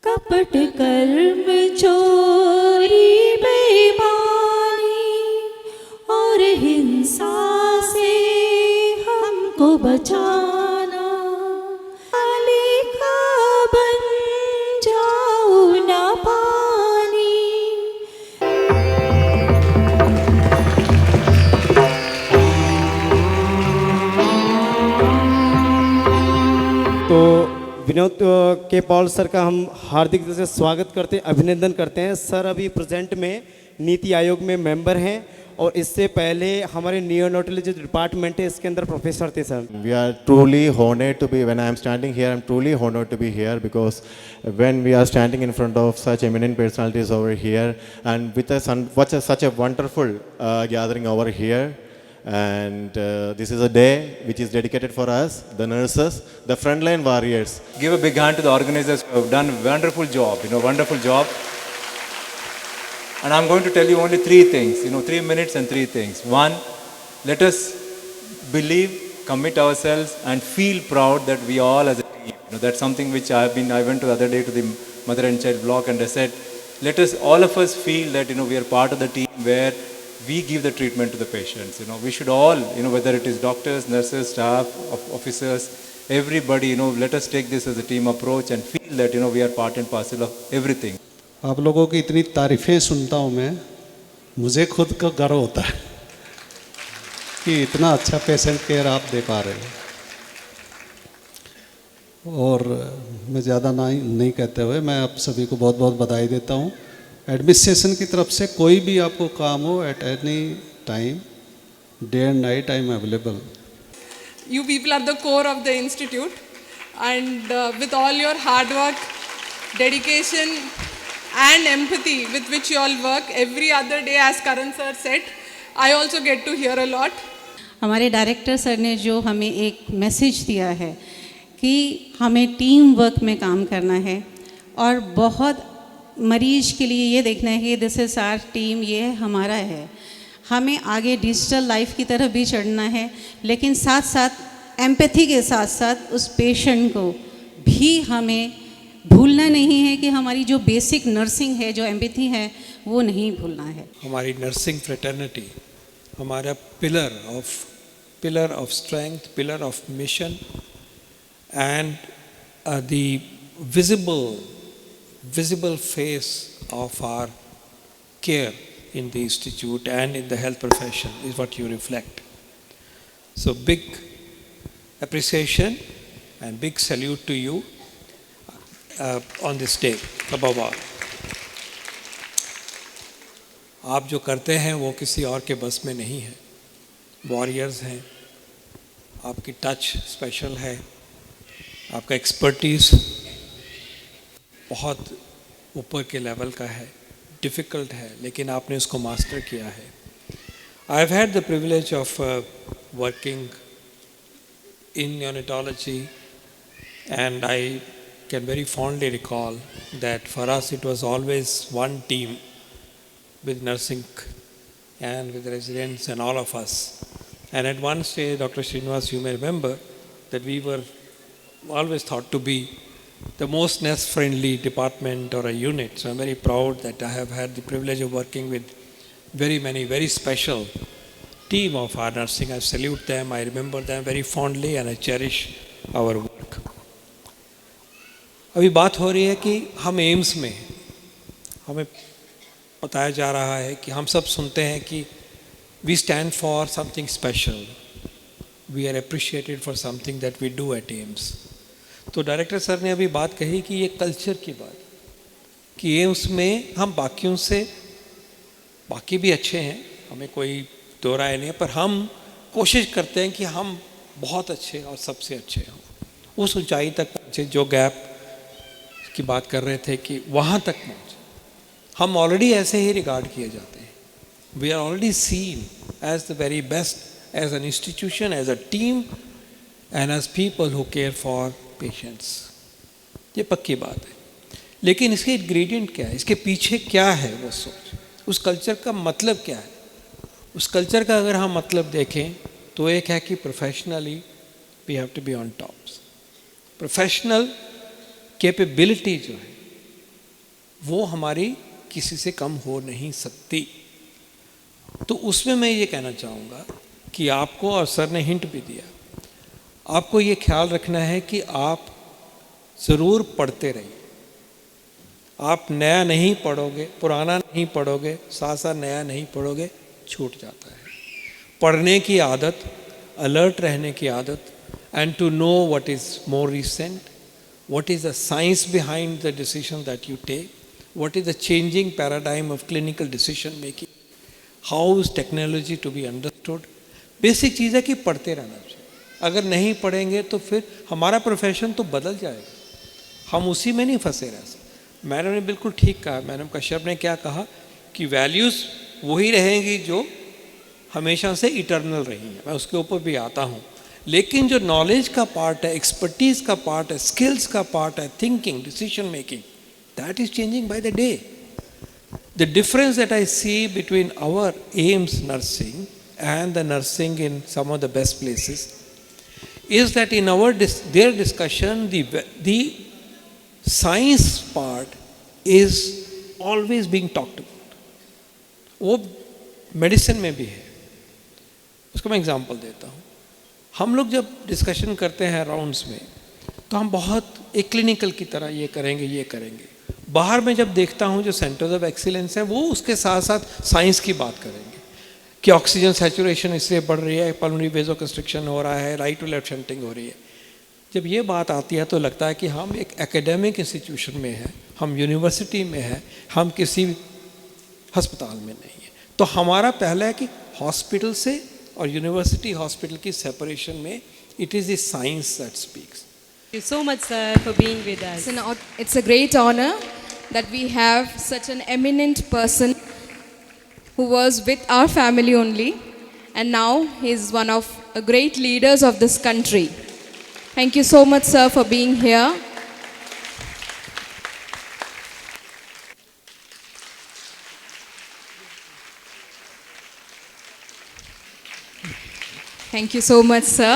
कपट कर्म चोरी बेईमानी और हिंसा से हमको बचाना, लिखा बन जाओ ना पानी। तो विनोद के पॉल सर का हम हार्दिक रूप से स्वागत करते हैं, अभिनंदन करते हैं। सर अभी प्रेजेंट में नीति आयोग में मेंबर हैं और इससे पहले हमारे नियोनोटोलॉजी डिपार्टमेंट है, इसके अंदर प्रोफेसर थे sir. We are truly honored to be, when I am standing here, I am truly honored to be here, because when we are standing in front of such eminent personalities over here and with such a wonderful gathering over here, and this is a day which is dedicated for us, the nurses, the frontline warriors. Give a big hand to the organizers who have done a wonderful job, wonderful job. And I'm going to tell you only three things, 3 minutes and three things. One, let us believe, commit ourselves and feel proud that we all as a team. That's something which I went the other day to the mother and child block and I said, let us, all of us feel that, we are part of the team where we give the treatment to the patients. We should all, whether it is doctors, nurses, staff, officers, everybody, let us take this as a team approach and feel that, we are part and parcel of everything. आप लोगों की इतनी तारीफ़ें सुनता हूँ मैं, मुझे खुद का गर्व होता है कि इतना अच्छा पेशेंट केयर आप दे पा रहे हो। और मैं ज़्यादा नहीं कहते हुए मैं आप सभी को बहुत बहुत बधाई देता हूँ। एडमिनिस्ट्रेशन की तरफ से कोई भी आपको काम हो at any time, day and night I am available. You people are the core of the institute, and with all your hard work, dedication and empathy with which you all work every other day, as Karan sir said, I also get to hear a lot. हमारे director sir ने जो हमें एक message दिया है कि हमें team work में काम करना है और बहुत मरीज के लिए ये देखना है कि दिस इज़ आवर टीम, ये हमारा है। हमें आगे डिजिटल लाइफ की तरफ भी चढ़ना है, लेकिन साथ साथ एम्पैथी के साथ साथ उस पेशेंट को भी हमें भूलना नहीं है कि हमारी जो बेसिक नर्सिंग है, जो एम्पैथी है, वो नहीं भूलना है। हमारी नर्सिंग फ्रेटर्निटी हमारा pillar of strength, pillar of mission and the visible face of our care in the institute and in the health profession is what you reflect. So big appreciation and big salute to you on this day above all. आप जो करते हैं वो किसी और के बस में नहीं है, वॉरियर्स हैं, आपकी टच स्पेशल है, आपका एक्सपर्टीज़ बहुत ऊपर के लेवल का है, डिफ़िकल्ट है, लेकिन आपने उसको मास्टर किया है। I have had the privilege of working in neonatology and I can very fondly recall that for us it was always one team with nursing and with residents and all of us. And at one stage, Dr. Srinivas, you may remember that we were always thought to be the most nurse-friendly department or a unit. So I'm very proud that I have had the privilege of working with very many, very special team of our nursing. I salute them, I remember them very fondly and I cherish our work. अभी बात हो रही है कि हम AIIMS में हैं, हमें बताया जा रहा है कि हम सब सुनते हैं कि we stand for something special, we are appreciated for something that we do at AIIMS. तो डायरेक्टर सर ने अभी बात कही कि ये कल्चर की बात, कि एम्स में हम बाकियों से, बाकी भी अच्छे हैं, हमें कोई दो राय नहीं है, पर हम कोशिश करते हैं कि हम बहुत अच्छे और सबसे अच्छे हों, उस ऊंचाई तक पहुँचे जो गैप की बात कर रहे थे कि वहाँ तक पहुँचे। हम ऑलरेडी ऐसे ही रिगार्ड किए जाते हैं, we are already seen as the very best, as an institution, as a team and as people who care for patients. ये पक्की बात है, लेकिन इसके इंग्रेडिएंट क्या है, इसके पीछे क्या है वो सोच, उस कल्चर का मतलब क्या है। उस कल्चर का अगर हम मतलब देखें तो एक है कि professionally we have to be on top. Professional capability जो है वो हमारी किसी से कम हो नहीं सकती। तो उसमें मैं ये कहना चाहूँगा कि आपको, और सर ने हिंट भी दिया, आपको ये ख्याल रखना है कि आप ज़रूर पढ़ते रहिए। आप नया नहीं पढ़ोगे, पुराना नहीं पढ़ोगे, साथ साथ नया नहीं पढ़ोगे, छूट जाता है। पढ़ने की आदत, अलर्ट रहने की आदत, and to know what is more recent, what is the science behind the decision that you take, what is the changing paradigm of clinical decision making, how is technology to be understood. Basic चीज़ है कि पढ़ते रहना चाहिए। अगर नहीं पढ़ेंगे तो फिर हमारा प्रोफेशन तो बदल जाएगा, हम उसी में नहीं फंसे रह सकते। मैडम ने बिल्कुल ठीक कहा, मैडम कश्यप ने क्या कहा कि वैल्यूज़ वही रहेंगी जो हमेशा से इटर्नल रही हैं, मैं उसके ऊपर भी आता हूँ। लेकिन जो नॉलेज का पार्ट है, एक्सपर्टीज़ का पार्ट है, स्किल्स का पार्ट है, thinking, decision making, that is changing by the day. The difference that I see between our AIIMS nursing and the nursing in some of the best places is that in their discussion the science part is always being talked about. वो medicine में भी है। उसको मैं example देता हूँ। हम लोग जब डिस्कशन करते हैं राउंड्स में तो हम बहुत एक क्लिनिकल की तरह ये करेंगे, ये करेंगे। बाहर में जब देखता हूँ जो सेंटर्स ऑफ एक्सीलेंस हैं वो उसके साथ साथ साइंस की बात करेंगे कि ऑक्सीजन सैचुरेशन इसलिए बढ़ रही है, पल्मोनरी वेसोकंस्ट्रिक्शन हो रहा है, राइट टू लेफ्ट शंटिंग हो रही है। जब ये बात आती है तो लगता है कि हम एक एकेडमिक इंस्टीट्यूशन में हैं, हम यूनिवर्सिटी में हैं, हम किसी अस्पताल में नहीं हैं। तो हमारा पहला है कि हॉस्पिटल से और यूनिवर्सिटी हॉस्पिटल की सेपरेशन में it is the science that speaks. Thank you so much, sir, for being with us. It's a great honor that we have such an eminent person who was with our family only, and now he is one of the great leaders of this country. Thank you so much, sir, for being here. Thank you so much, sir.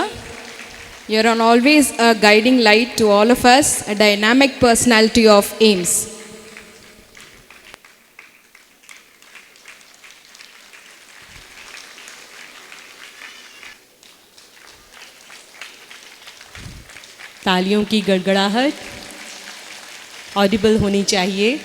You're always a guiding light to all of us, a dynamic personality of AIMS. तालियों की गड़गड़ाहट Audible होनी चाहिए।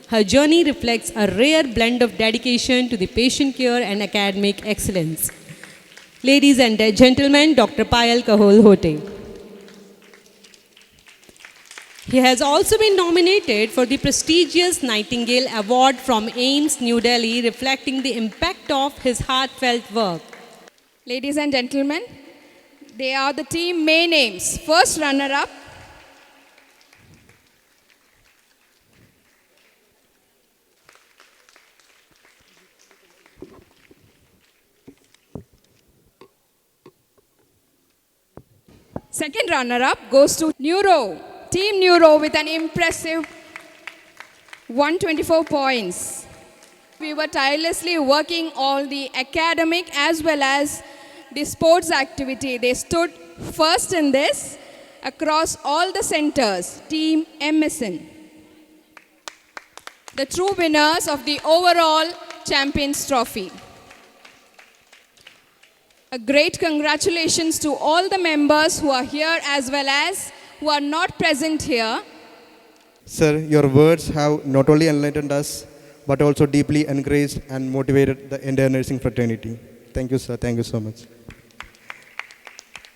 Her journey reflects a rare blend of dedication to the patient care and academic excellence. Ladies and gentlemen, Dr. Payal Kahol Hote. He has also been nominated for the prestigious Nightingale Award from AIMS New Delhi, reflecting the impact of his heartfelt work. Ladies and gentlemen, they are the team main names. First runner-up, second runner-up goes to Neuro, Team Neuro with an impressive 124 points. We were tirelessly working all the academic as well as the sports activity. They stood first in this across all the centers, Team MSN. The true winners of the overall Champions Trophy. A great congratulations to all the members who are here as well as who are not present here. Sir, your words have not only enlightened us, but also deeply encouraged and motivated the entire nursing fraternity. Thank you, sir. Thank you so much.